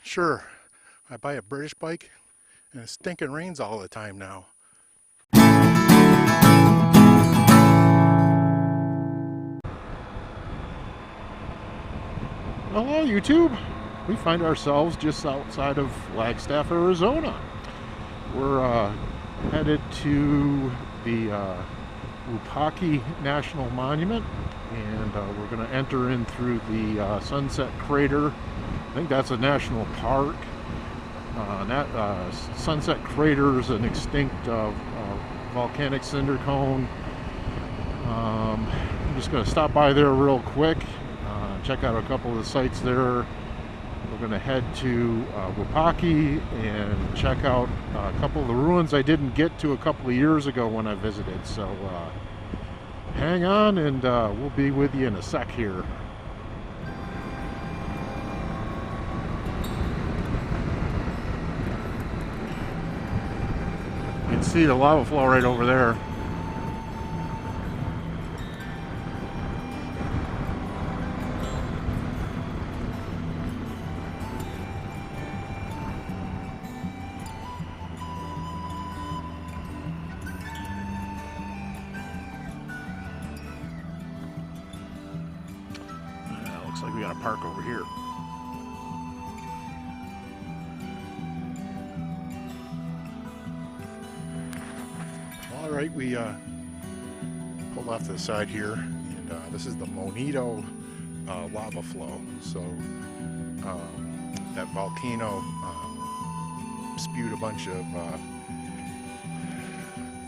Sure, I buy a British bike and it stinking rains all the time now. Hello YouTube! We find ourselves just outside of Flagstaff, Arizona. We're headed to the Wupatki National Monument, and we're going to enter in through the Sunset Crater. I think that's a national park. Sunset Crater is an extinct volcanic cinder cone. I'm just going to stop by there real quick, check out a couple of the sites there. We're going to head to Wupatki and check out a couple of the ruins I didn't get to a couple of years ago when I visited. So hang on, and we'll be with you in a sec here. You can see the lava flow right over there. Looks like we got a park over here. All right, we pulled off to the side here, and this is the Monito lava flow. So that volcano spewed a bunch of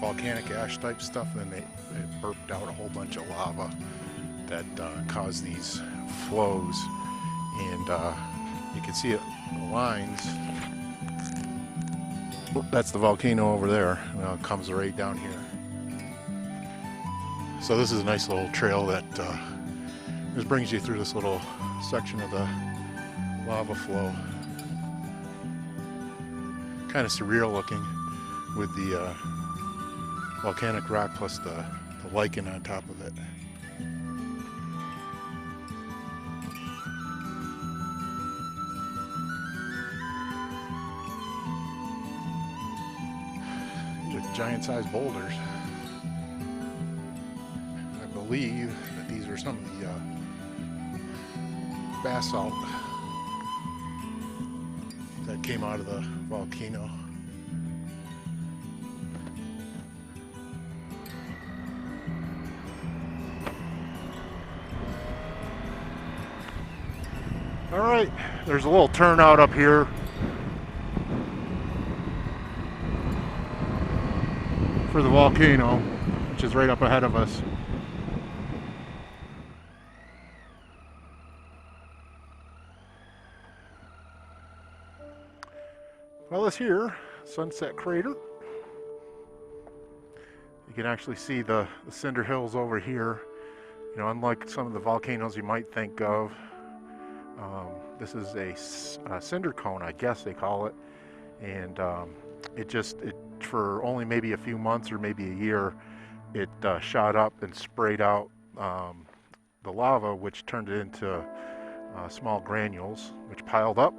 volcanic ash type stuff, and then it burped out a whole bunch of lava that caused these flows, and you can see it, the lines. That's the volcano over there. It comes right down here. So this is a nice little trail that just brings you through this little section of the lava flow. Kind of surreal looking with the volcanic rock plus the lichen on top of it. Giant-sized boulders. I believe that these are some of the basalt that came out of the volcano. All right, there's a little turnout up here. For the volcano, which is right up ahead of us. Well, this here, Sunset Crater. You can actually see the cinder hills over here. You know, unlike some of the volcanoes you might think of, this is a cinder cone, I guess they call it, and it for only maybe a few months or maybe a year, it shot up and sprayed out the lava, which turned it into small granules, which piled up.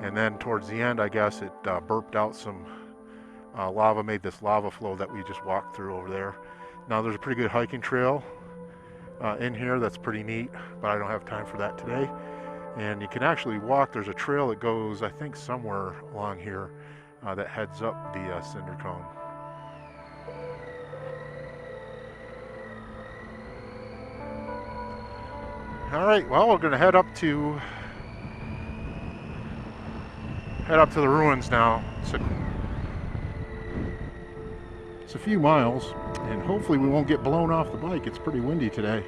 And then towards the end, I guess it burped out some lava, made this lava flow that we just walked through over there. Now there's a pretty good hiking trail in here that's pretty neat, but I don't have time for that today. And you can actually walk, there's a trail that goes, I think, somewhere along here that heads up the cinder cone. All right, well, we're going to head up to the ruins now. It's a few miles, and hopefully we won't get blown off the bike. It's pretty windy today.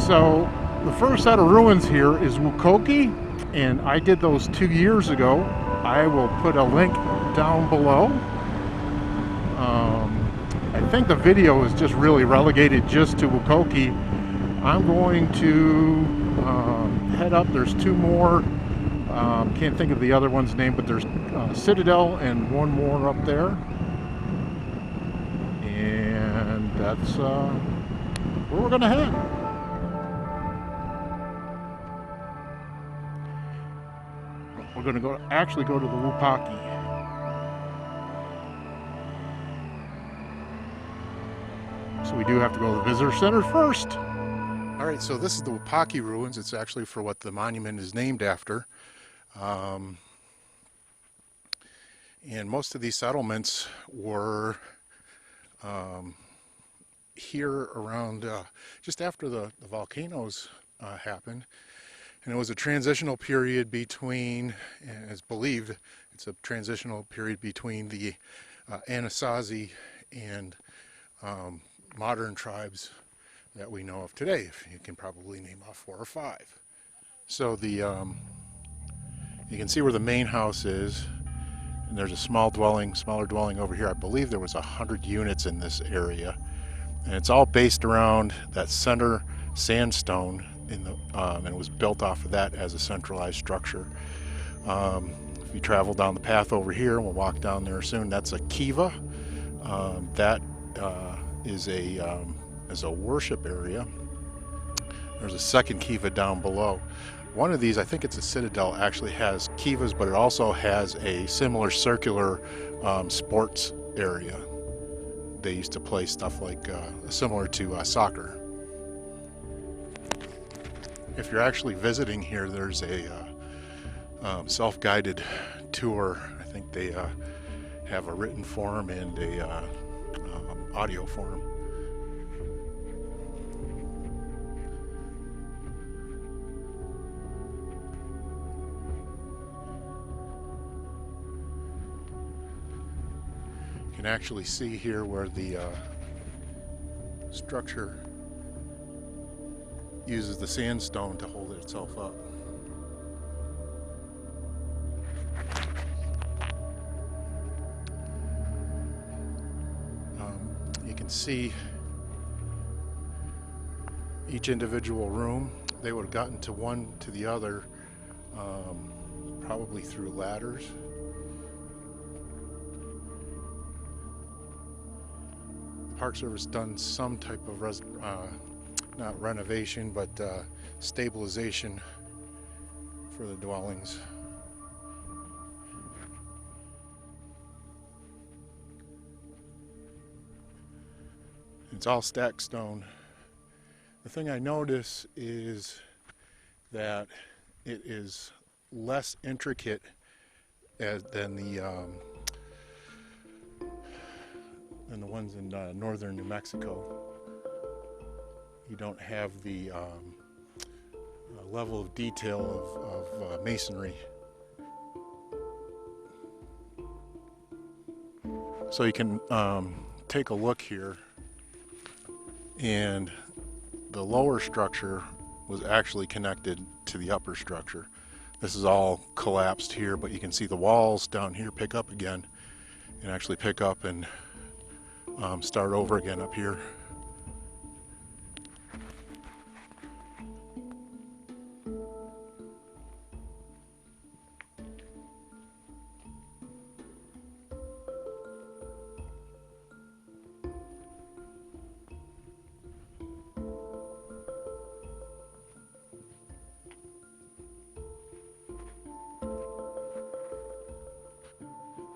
So the first set of ruins here is Wukoki, and I did those 2 years ago. I will put a link down below. I think the video is just really relegated just to Wukoki. I'm going to head up. There's 2 more. Can't think of the other one's name, but there's Citadel and 1 more up there. And that's where we're going to head. We're going to actually go to the Wupatki. So we do have to go to the visitor center first. All right, so this is the Wupatki ruins. It's actually for what the monument is named after. And most of these settlements were here around just after the volcanoes happened. And it was a transitional period between, as believed, it's a transitional period between the Anasazi and modern tribes that we know of today. If you can probably name off 4 or 5. So the you can see where the main house is, and there's a smaller dwelling over here. I believe there was 100 units in this area, and it's all based around that center sandstone in the and it was built off of that as a centralized structure. If you travel down the path over here, we'll walk down there soon. That's a kiva. That is a worship area. There's a second kiva down below. One of these, I think it's a Citadel, actually has kivas, but it also has a similar circular sports area. They used to play stuff like similar to soccer. If you're actually visiting here, there's a self-guided tour. I think they have a written form and a audio form. You can actually see here where the structure uses the sandstone to hold itself up. You can see each individual room. They would have gotten to one to the other probably through ladders. The Park Service done some type of not renovation, but stabilization for the dwellings. It's all stacked stone. The thing I notice is that it is less intricate than the ones in northern New Mexico. You don't have the level of detail of masonry. So you can take a look here, and the lower structure was actually connected to the upper structure. This is all collapsed here, but you can see the walls down here pick up again and actually pick up and start over again up here.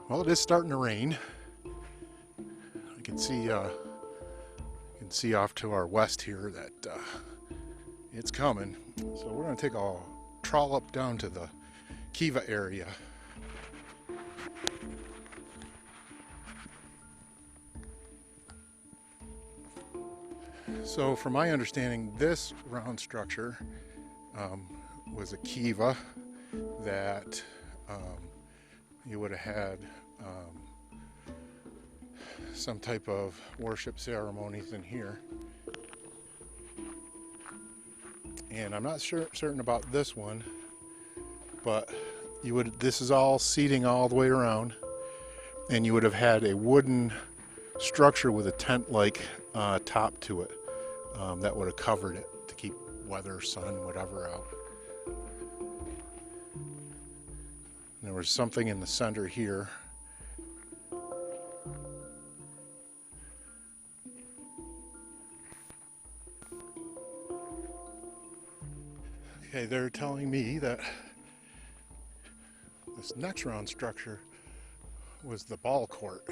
Well, it is starting to rain. I can see off to our west here that it's coming. So we're going to take a trollop down to the Kiva area. So from my understanding, this round structure was a Kiva that you would have had some type of worship ceremonies in here. And I'm not certain about this one, but this is all seating all the way around, and you would have had a wooden structure with a tent-like top to it that would have covered it to keep weather, sun, whatever out. And there was something in the center here. Okay, they're telling me that this next round structure was the ball court.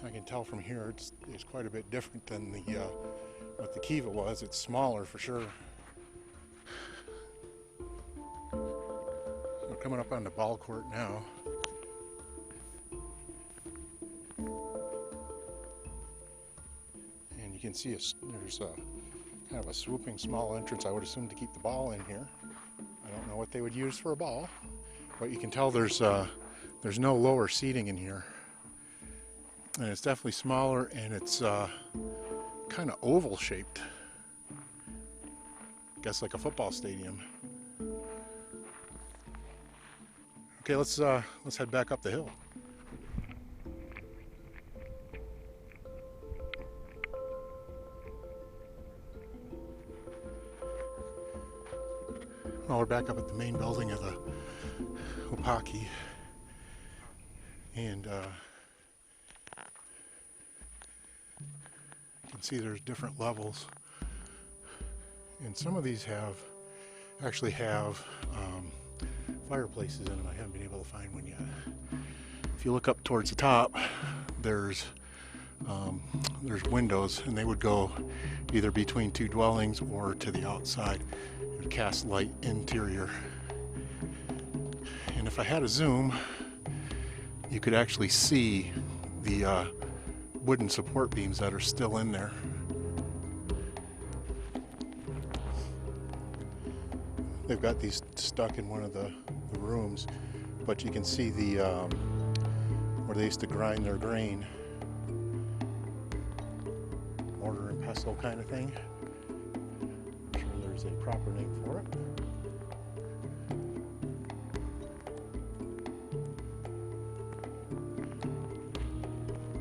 I can tell from here it's quite a bit different than what the Kiva was. It's smaller for sure. We're coming up on the ball court now. And you can see there's kind of a swooping small entrance, I would assume, to keep the ball in here. I don't know what they would use for a ball, but you can tell there's no lower seating in here. And it's definitely smaller, and it's kind of oval shaped. I guess like a football stadium. Okay, let's head back up the hill. Well, we're back up at the main building of the Wupatki, and you can see there's different levels, and some of these actually have fireplaces in them. I haven't been able to find one yet. If you look up towards the top, there's windows, and they would go either between two dwellings or to the outside. It would cast light interior. And if I had a zoom, you could actually see the wooden support beams that are still in there. They've got these stuck in one of the rooms, but you can see where they used to grind their grain. Mortar and pestle kind of thing. I'm sure there's a proper name for it.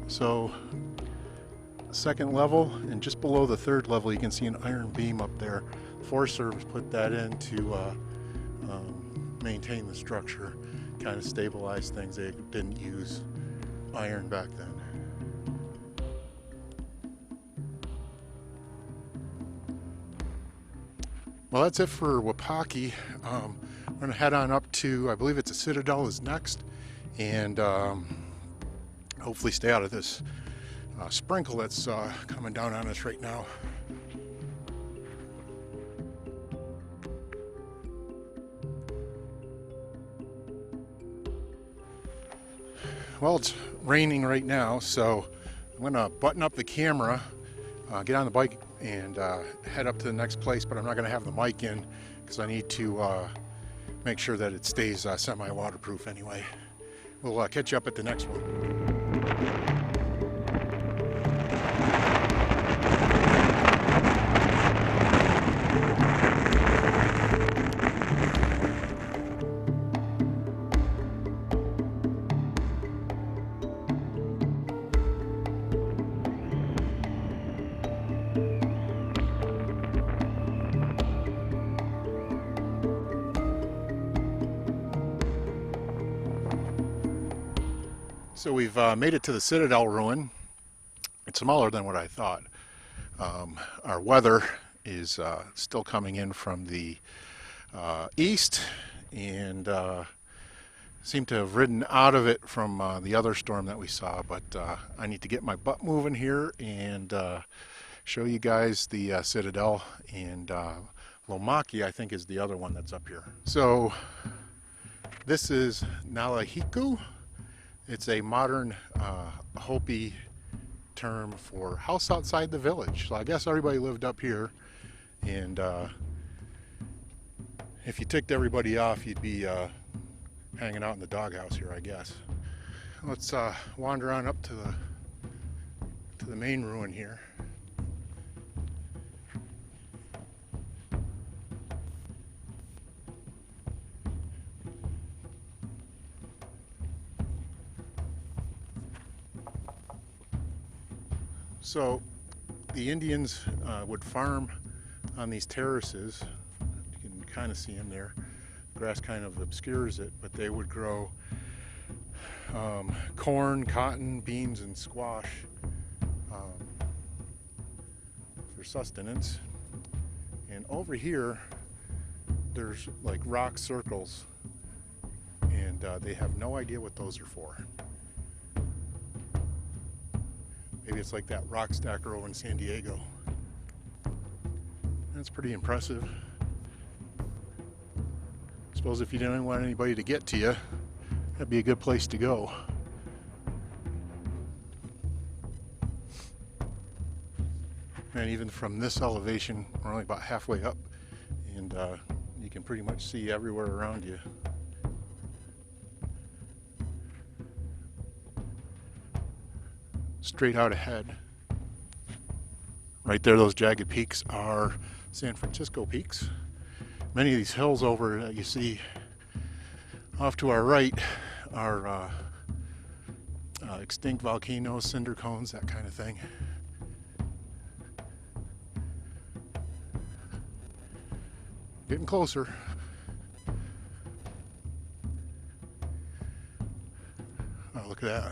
So, second level, and just below the third level, you can see an iron beam up there. The Forest Service put that in to maintain the structure, kind of stabilize things. They didn't use iron back then. Well, that's it for Wupatki. We're going to head on up to, I believe it's a Citadel is next, and hopefully stay out of this sprinkle that's coming down on us right now. Well, it's raining right now, so I'm going to button up the camera, get on the bike, and head up to the next place, but I'm not going to have the mic in because I need to make sure that it stays semi-waterproof anyway. We'll catch you up at the next one. So we've made it to the Citadel ruin. It's smaller than what I thought. Our weather is still coming in from the east, and seem to have ridden out of it from the other storm that we saw, but I need to get my butt moving here and show you guys the Citadel, and Wukoki, I think, is the other one that's up here. So this is Nalahiku. It's a modern Hopi term for house outside the village. So I guess everybody lived up here, and if you ticked everybody off, you'd be hanging out in the doghouse here, I guess. Let's wander on up to to the main ruin here. So the Indians would farm on these terraces. You can kind of see them there. Grass kind of obscures it, but they would grow corn, cotton, beans, and squash for sustenance. And over here, there's like rock circles, and they have no idea what those are for. Maybe it's like that rock stacker over in San Diego. That's pretty impressive. I suppose if you didn't want anybody to get to you, that'd be a good place to go. And even from this elevation, we're only about halfway up, and you can pretty much see everywhere around you. Straight out ahead, right there, those jagged peaks are San Francisco peaks. Many of these hills over that you see off to our right are extinct volcanoes, cinder cones, that kind of thing. Getting closer. Oh, look at that.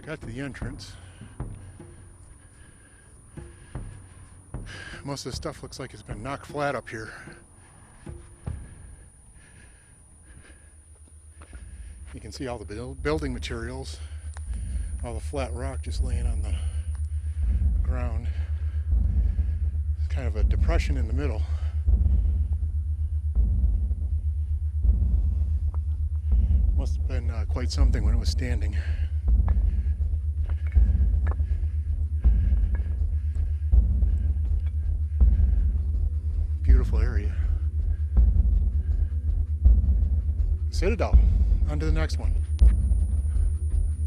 Got to the entrance. Most of the stuff looks like it's been knocked flat up here. You can see all the building materials, all the flat rock just laying on the ground. It's kind of a depression in the middle. Must have been quite something when it was standing. Beautiful area. Citadel. On to the next one.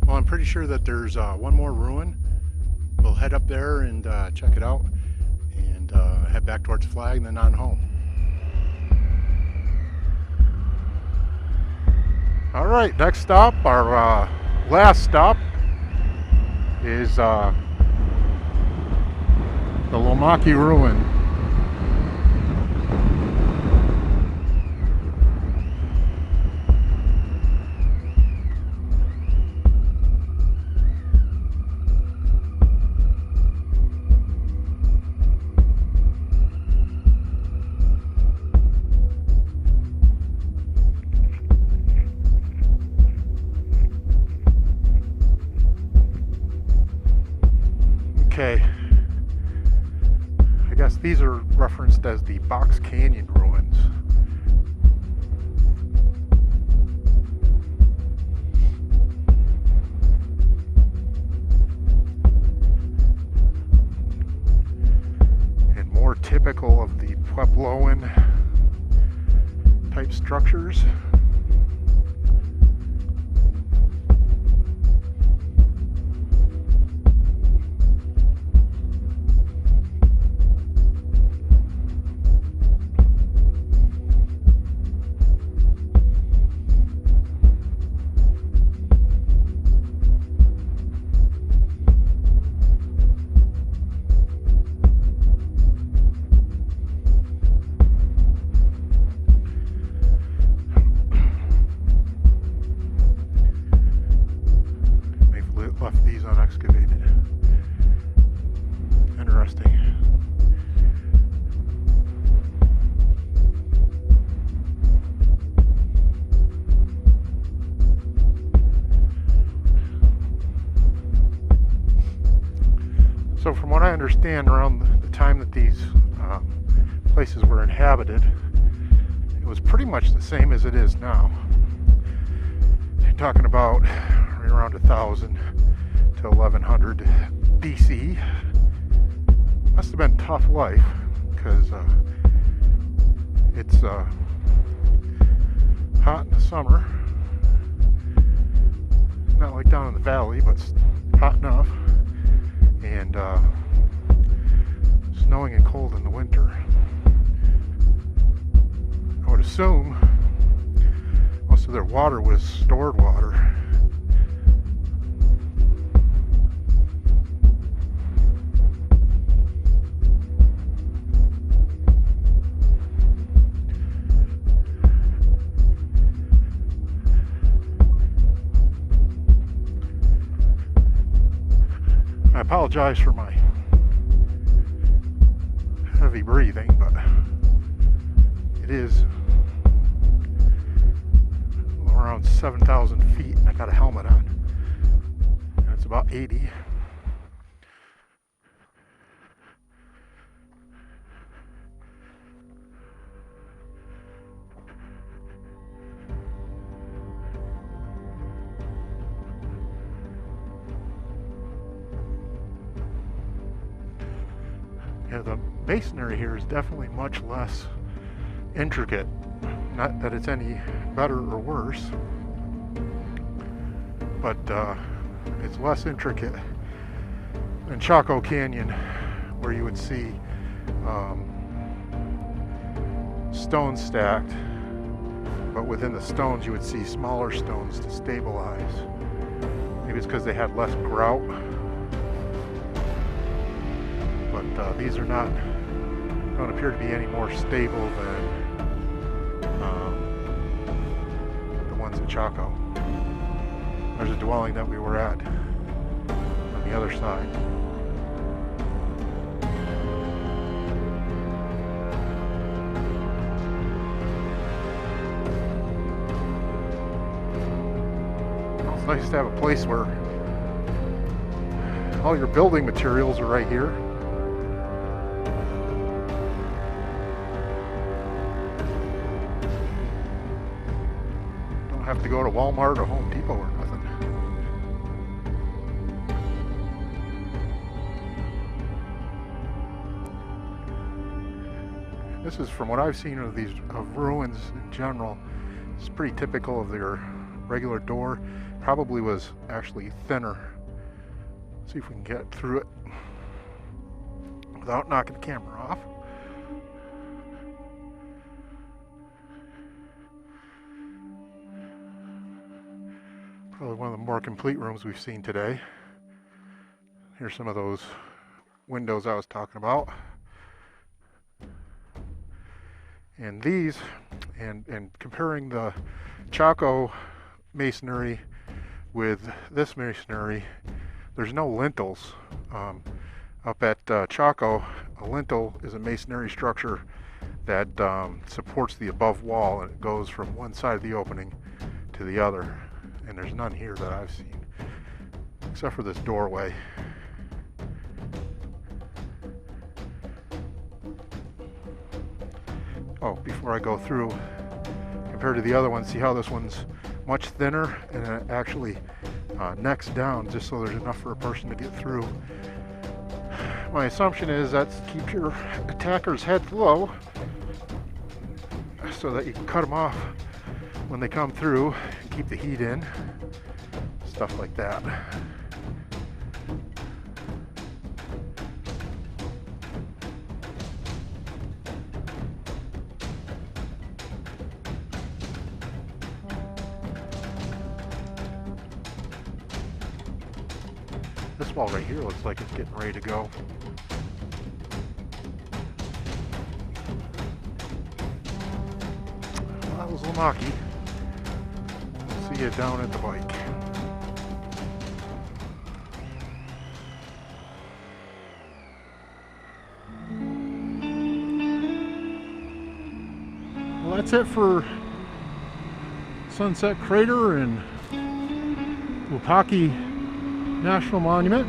Well, I'm pretty sure that there's one more ruin. We'll head up there and check it out, and head back towards Flag and then on home. All right, next stop, our last stop, is the Wukoki ruin. Okay, I guess these are referenced as the Box Canyon ruins. And more typical of the Puebloan type structures. Left these unexcavated. Interesting. So from what I understand, around the time that these places were inhabited, it was pretty much the same as it is now. You're talking about right around 1000 to 1100 BC. Must have been tough life, because it's hot in the summer. Not like down in the valley, but hot enough. And snowing and cold in the winter. I would assume most of their water was stored water. I apologize for my heavy breathing, but it is around 7,000 feet and I got a helmet on, and it's about 80. Yeah, the masonry here is definitely much less intricate. Not that it's any better or worse, but it's less intricate than Chaco Canyon, where you would see stones stacked, but within the stones you would see smaller stones to stabilize. Maybe it's because they had less grout. But these are don't appear to be any more stable than the ones in Chaco. There's a dwelling that we were at on the other side. It's nice to have a place where all your building materials are right here. Have to go to Walmart or Home Depot or nothing. This is, from what I've seen of these ruins in general, it's pretty typical of their regular door. Probably was actually thinner. Let's see if we can get through it without knocking the camera off. Probably one of the more complete rooms we've seen today. Here's some of those windows I was talking about. And these, and comparing the Chaco masonry with this masonry, there's no lintels. Up at Chaco, a lintel is a masonry structure that supports the above wall, and it goes from one side of the opening to the other. And there's none here that I've seen, except for this doorway. Oh, before I go through, compared to the other one, see how this one's much thinner, and it actually necks down just so there's enough for a person to get through. My assumption is that's to keep your attacker's heads low so that you can cut them off when they come through and keep the heat in, stuff like that. This wall right here looks like it's getting ready to go. Well, that was Wukoki. See you down at the bike. Well, that's it for Sunset Crater and Wupatki National Monument.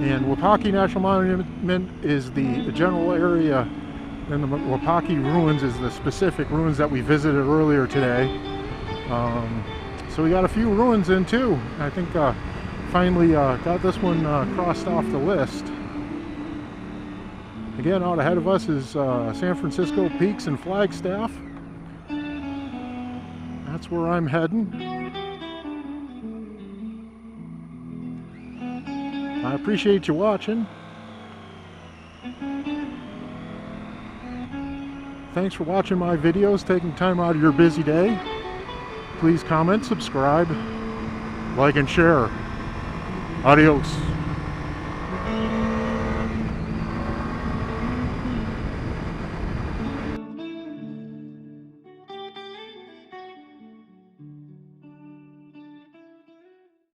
And Wupatki National Monument is the general area, and the Wupatki ruins is the specific ruins that we visited earlier today. So we got a few ruins in too. I think finally got this one crossed off the list. Again, out ahead of us is San Francisco Peaks and Flagstaff. That's where I'm heading. I appreciate you watching. Thanks for watching my videos, taking time out of your busy day. Please comment, subscribe, like, and share. Adios.